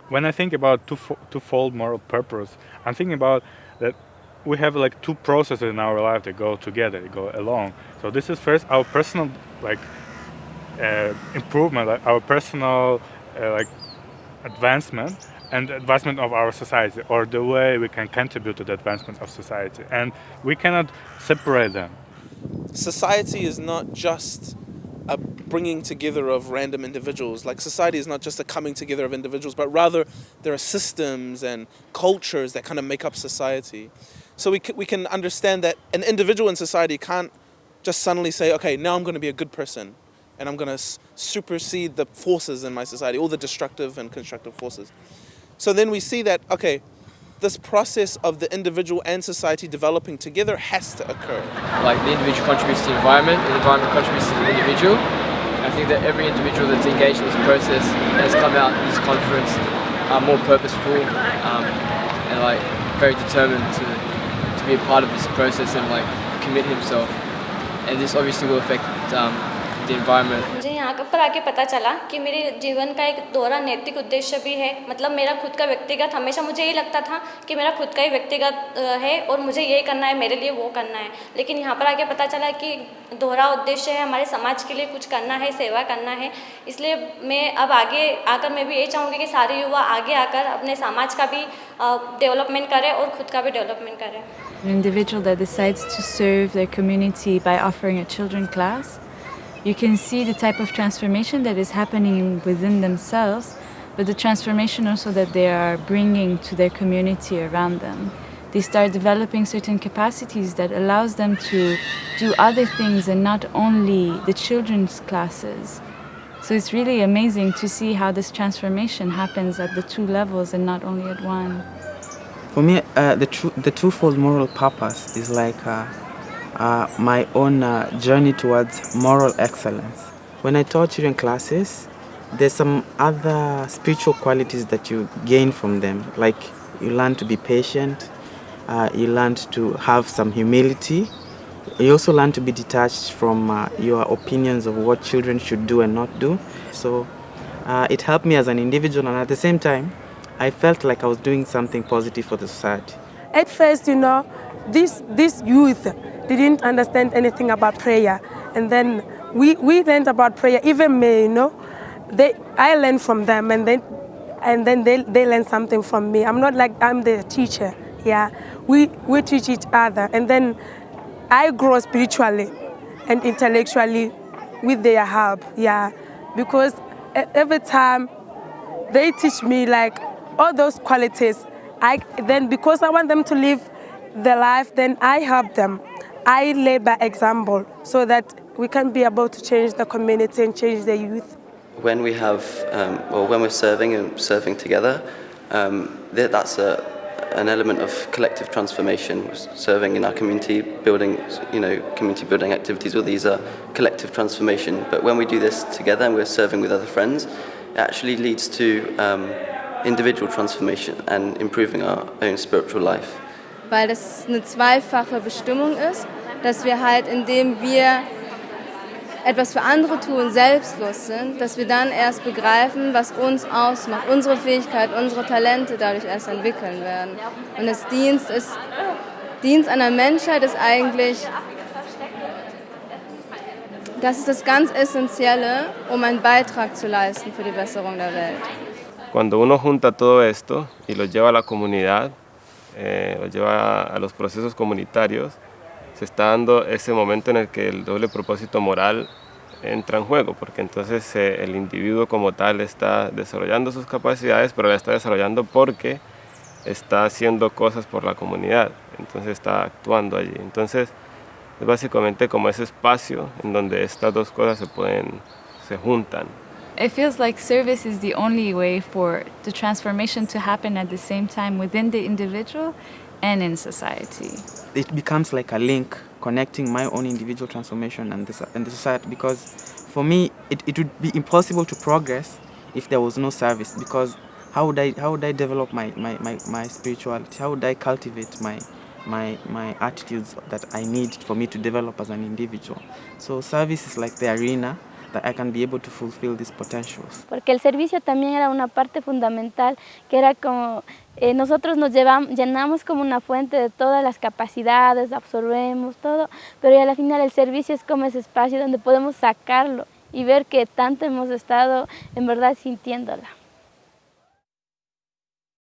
when I think about twofold moral purpose, I'm thinking about that we have like two processes in our life that go together, they go along. So this is first our personal like improvement, like our personal like advancement and the advancement of our society, or the way we can contribute to the advancement of society, and we cannot separate them. Society is not just a bringing together of random individuals. Like, society is not just a coming together of individuals, but rather there are systems and cultures that kind of make up society. So we can understand that an individual in society can't just suddenly say, okay, now I'm going to be a good person and I'm going to supersede the forces in my society, all the destructive and constructive forces. So then we see that, okay, this process of the individual and society developing together has to occur. Like, the individual contributes to the environment contributes to the individual. I think that every individual that's engaged in this process has come out in this conference more purposeful and like very determined to be a part of this process and like commit himself. And this obviously will affect the environment. मुझे यहाँ पर आके पता चला कि मेरे जीवन का एक दोहरा नैतिक उद्देश्य भी है। मतलब मेरा खुद का व्यक्तिगत, हमेशा मुझे यही लगता था कि मेरा खुद का ही व्यक्तिगत है और मुझे ये करना है, मेरे लिए वो करना है। लेकिन यहाँ पर आके पता चला कि दोहरा उद्देश्य है, हमारे समाज के लिए कुछ करना है, सेवा करना है। इसलिए मैं अब आगे आकर मैं भी यही चाहूँगी कि सारे युवा आगे आकर अपने समाज का भी डेवलपमेंट करें और खुद का भी डेवलपमेंट करें। An individual that decides to serve their community by offering a children class, you can see the type of transformation that is happening within themselves, but the transformation also that they are bringing to their community around them. They start developing certain capacities that allows them to do other things and not only the children's classes. So it's really amazing to see how this transformation happens at the two levels and not only at one. For me, the twofold moral purpose is like my own journey towards moral excellence. When I taught children classes, there's some other spiritual qualities that you gain from them. Like, you learn to be patient, you learn to have some humility. You also learn to be detached from your opinions of what children should do and not do. So it helped me as an individual, and at the same time, I felt like I was doing something positive for the society. At first, this youth didn't understand anything about prayer. And then we learned about prayer. Even me, I learned from them, and then they learned something from me. I'm not like I'm the teacher. Yeah, we teach each other, and then I grow spiritually and intellectually with their help. Yeah, because every time they teach me like all those qualities, because I want them to live the life, then I help them. I lead by example so that we can be able to change the community and change the youth. When we have, or when we're serving together, that's an element of collective transformation. Serving in our community, building, community building activities, all these are collective transformation. But when we do this together and we're serving with other friends, it actually leads to individual transformation and improving our own spiritual life. Weil das eine zweifache Bestimmung ist, dass wir halt, indem wir etwas für andere tun, selbstlos sind, dass wir dann erst begreifen, was uns ausmacht, unsere Fähigkeit, unsere Talente dadurch erst entwickeln werden. Und das Dienst an der Menschheit ist eigentlich, das ist das ganz Essentielle, um einen Beitrag zu leisten für die Besserung der Welt. Cuando uno junta todo esto y lo lleva a la comunidad, lo lleva a los procesos comunitarios, se está dando ese momento en el que el doble propósito moral entra en juego, porque entonces el individuo como tal está desarrollando sus capacidades, pero la está desarrollando porque está haciendo cosas por la comunidad, entonces está actuando allí. Entonces es básicamente como ese espacio en donde estas dos cosas se juntan. It feels like service is the only way for the transformation to happen at the same time within the individual and in society. It becomes like a link connecting my own individual transformation and the society, because for me it would be impossible to progress if there was no service, because how would I develop my spirituality? How would I cultivate my attitudes that I need for me to develop as an individual? So service is like the arena that I can be able to fulfill these potentials. Porque el servicio también era una parte fundamental, que era como nosotros nos llenamos como una fuente de todas las capacidades, absorbemos todo, pero al final el servicio es como ese espacio donde podemos sacarlo y ver que tanto hemos estado en verdad sintiéndola.